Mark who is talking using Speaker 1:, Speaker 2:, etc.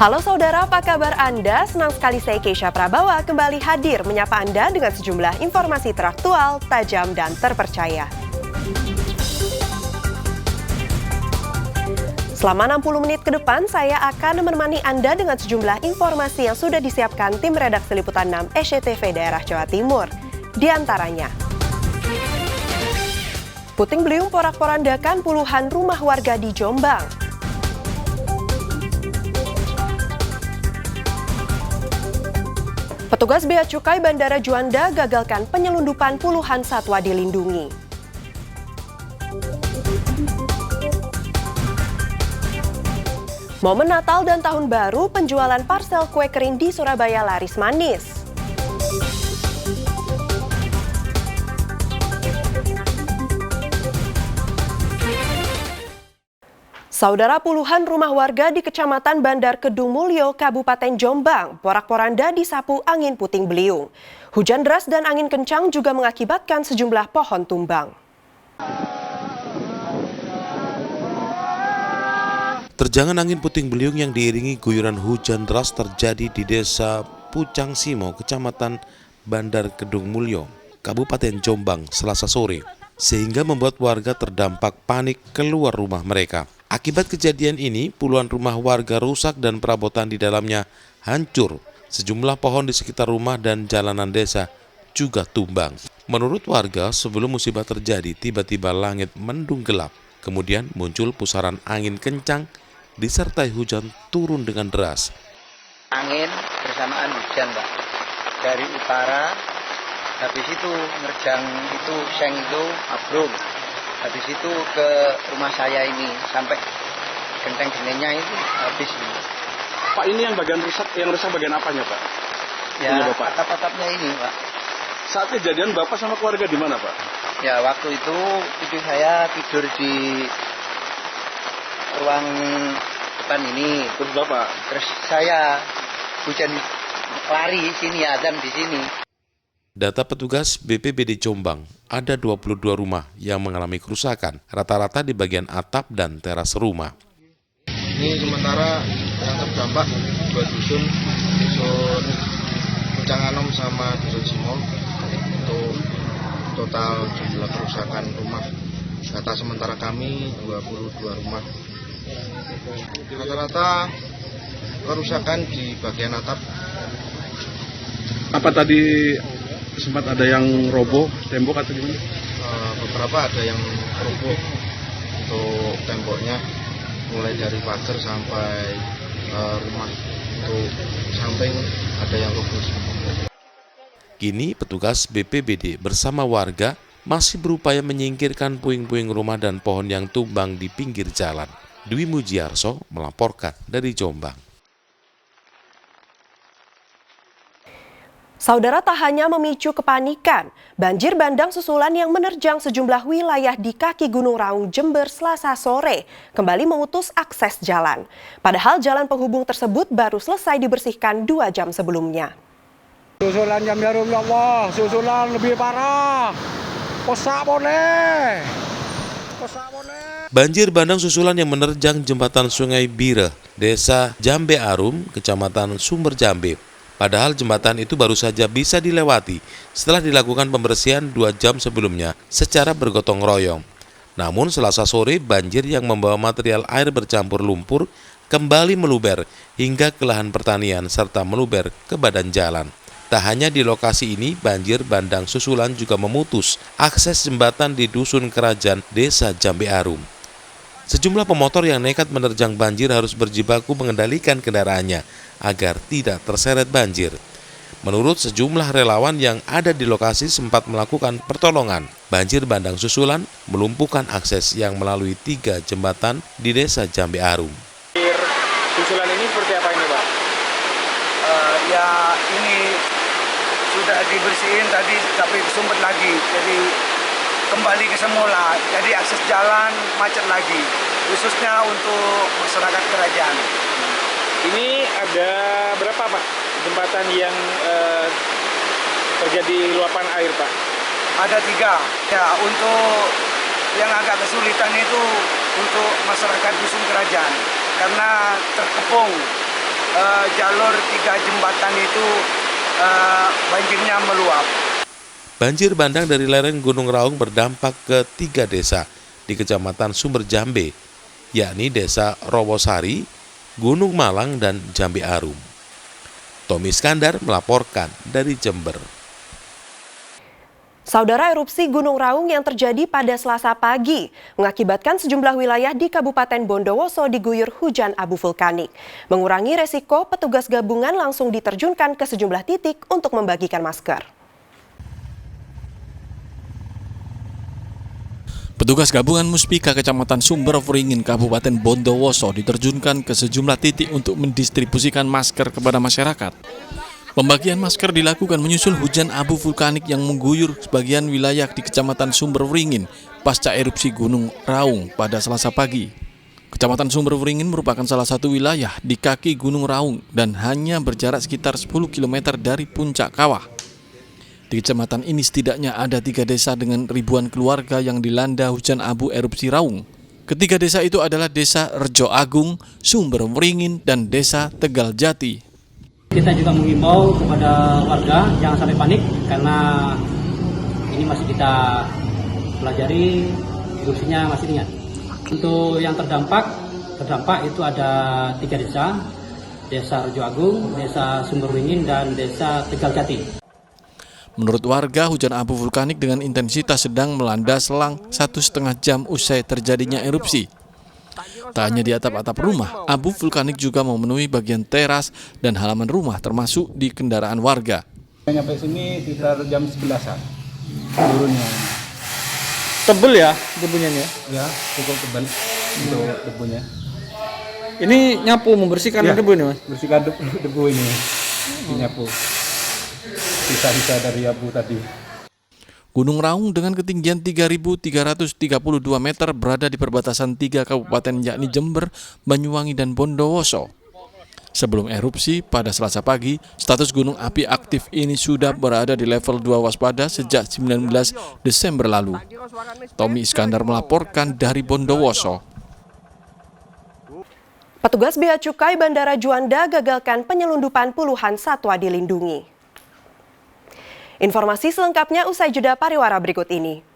Speaker 1: Halo saudara, apa kabar Anda? Senang sekali saya Keisha Prabawa kembali hadir menyapa Anda dengan sejumlah informasi teraktual, tajam, dan terpercaya. Selama 60 menit ke depan, saya akan menemani Anda dengan sejumlah informasi yang sudah disiapkan tim redaksi Liputan 6 SCTV Daerah Jawa Timur. Di antaranya, puting beliung porak-porandakan puluhan rumah warga di Jombang. Petugas Bea Cukai Bandara Juanda gagalkan penyelundupan puluhan satwa dilindungi. Momen Natal dan Tahun Baru, penjualan parsel kue kering di Surabaya laris manis. Saudara, puluhan rumah warga di Kecamatan Bandar Kedung Mulyo, Kabupaten Jombang, porak-poranda disapu angin puting beliung. Hujan deras dan angin kencang juga mengakibatkan sejumlah pohon tumbang.
Speaker 2: Terjangan angin puting beliung yang diiringi guyuran hujan deras terjadi di Desa Pucang Simo, Kecamatan Bandar Kedung Mulyo, Kabupaten Jombang, Selasa sore, sehingga membuat warga terdampak panik keluar rumah mereka. Akibat kejadian ini, puluhan rumah warga rusak dan perabotan di dalamnya hancur. Sejumlah pohon di sekitar rumah dan jalanan desa juga tumbang. Menurut warga, sebelum musibah terjadi, tiba-tiba langit mendung gelap. Kemudian muncul pusaran angin kencang disertai hujan turun dengan deras.
Speaker 3: Angin bersamaan hujan, Pak. Dari utara, habis itu nerjang itu seng itu abrung. Habis itu ke rumah saya ini sampai genteng-gentengnya itu habis ini.
Speaker 4: Pak, ini yang rusak bagian apanya, Pak?
Speaker 3: Ya, atap-atapnya ini, Pak.
Speaker 4: Saat kejadian Bapak sama keluarga di mana, Pak?
Speaker 3: Ya, waktu itu istri saya tidur di ruang depan ini.
Speaker 4: Terus Bapak?
Speaker 3: Terus saya hujan lari sini, azan di sini.
Speaker 2: Data petugas BPBD Jombang, ada 22 rumah yang mengalami kerusakan, rata-rata di bagian atap dan teras rumah.
Speaker 5: Ini sementara yang terdampak 2 dusun Pucang Anom sama Dusun Simo, untuk total jumlah kerusakan rumah. Data sementara kami 22 rumah. Rata-rata kerusakan di bagian atap.
Speaker 4: Apa tadi sempat ada yang roboh tembok atau gimana?
Speaker 5: Beberapa ada yang roboh untuk temboknya, mulai dari pagar sampai rumah. Untuk samping ada yang roboh.
Speaker 2: Kini petugas BPBD bersama warga masih berupaya menyingkirkan puing-puing rumah dan pohon yang tumbang di pinggir jalan. Dwi Mujiarso melaporkan dari Jombang.
Speaker 1: Saudara, tak hanya memicu kepanikan, banjir bandang susulan yang menerjang sejumlah wilayah di kaki Gunung Raung, Jember, Selasa sore kembali memutus akses jalan. Padahal jalan penghubung tersebut baru selesai dibersihkan 2 jam sebelumnya.
Speaker 6: Susulan jam jarum, ya Allah, susulan lebih parah. Kosak boleh.
Speaker 2: Banjir bandang susulan yang menerjang jembatan Sungai Bire, Desa Jambe Arum, Kecamatan Sumber Jambe. Padahal jembatan itu baru saja bisa dilewati setelah dilakukan pembersihan 2 jam sebelumnya secara bergotong royong. Namun Selasa sore banjir yang membawa material air bercampur lumpur kembali meluber hingga ke lahan pertanian serta meluber ke badan jalan. Tak hanya di lokasi ini, banjir bandang susulan juga memutus akses jembatan di Dusun Kerajaan Desa Jambe Arum. Sejumlah pemotor yang nekat menerjang banjir harus berjibaku mengendalikan kendaraannya agar tidak terseret banjir. Menurut sejumlah relawan yang ada di lokasi sempat melakukan pertolongan, banjir bandang susulan melumpuhkan akses yang melalui 3 jembatan di Desa Jambe Arum.
Speaker 4: Susulan ini seperti apa ini, Pak?
Speaker 6: Ya ini sudah dibersihin tadi tapi kesumbat lagi, jadi kembali ke semula, jadi akses jalan macet lagi, khususnya untuk masyarakat kerajaan.
Speaker 4: Ini ada berapa, Pak, jembatan yang terjadi luapan air, Pak?
Speaker 6: Ada 3. Ya, untuk yang agak kesulitan itu untuk masyarakat dusun kerajaan karena terkepung jalur 3 jembatan itu banjirnya meluap.
Speaker 2: Banjir bandang dari lereng Gunung Raung berdampak ke 3 desa di Kecamatan Sumber Jambe, yakni Desa Rowosari, Gunung Malang, dan Jambe Arum. Tommy Iskandar melaporkan dari Jember.
Speaker 1: Saudara, erupsi Gunung Raung yang terjadi pada Selasa pagi mengakibatkan sejumlah wilayah di Kabupaten Bondowoso diguyur hujan abu vulkanik. Mengurangi resiko, petugas gabungan langsung diterjunkan ke sejumlah titik untuk membagikan masker.
Speaker 7: Petugas gabungan Muspika Kecamatan Sumber Wringin, Kabupaten Bondowoso diterjunkan ke sejumlah titik untuk mendistribusikan masker kepada masyarakat. Pembagian masker dilakukan menyusul hujan abu vulkanik yang mengguyur sebagian wilayah di Kecamatan Sumber Wringin pasca erupsi Gunung Raung pada Selasa pagi. Kecamatan Sumber Wringin merupakan salah satu wilayah di kaki Gunung Raung dan hanya berjarak sekitar 10 km dari puncak kawah. Di kecamatan ini setidaknya ada 3 desa dengan ribuan keluarga yang dilanda hujan abu erupsi Raung. Ketiga desa itu adalah Desa Rejo Agung, Sumber Wringin, dan Desa Tegal Jati.
Speaker 8: Kita juga mengimbau kepada warga jangan sampai panik karena ini masih kita pelajari, erupsinya masih ringan. Untuk yang terdampak itu ada 3 desa, Desa Rejo Agung, Desa Sumber Wringin, dan Desa Tegal Jati.
Speaker 7: Menurut warga, hujan abu vulkanik dengan intensitas sedang melanda selang 1,5 jam usai terjadinya erupsi. Tak hanya di atap-atap rumah, abu vulkanik juga memenuhi bagian teras dan halaman rumah termasuk di kendaraan warga.
Speaker 9: Nyampe sini sekitar jam 11-an turunnya.
Speaker 4: Tebel ya debunya ya?
Speaker 9: Ya, cukup tebal untuk debunya.
Speaker 4: Ini nyapu membersihkan
Speaker 9: Ya,
Speaker 4: debu ini, Mas?
Speaker 9: bersihkan debu ini, nyapu. Sisa-sisa dari abu tadi.
Speaker 7: Gunung Raung dengan ketinggian 3.332 meter berada di perbatasan 3 kabupaten yakni Jember, Banyuwangi, dan Bondowoso. Sebelum erupsi pada Selasa pagi, status gunung api aktif ini sudah berada di level 2 waspada sejak 19 Desember lalu. Tommy Iskandar melaporkan dari Bondowoso.
Speaker 1: Petugas Bea Cukai Bandara Juanda gagalkan penyelundupan puluhan satwa dilindungi. Informasi selengkapnya usai jeda pariwara berikut ini.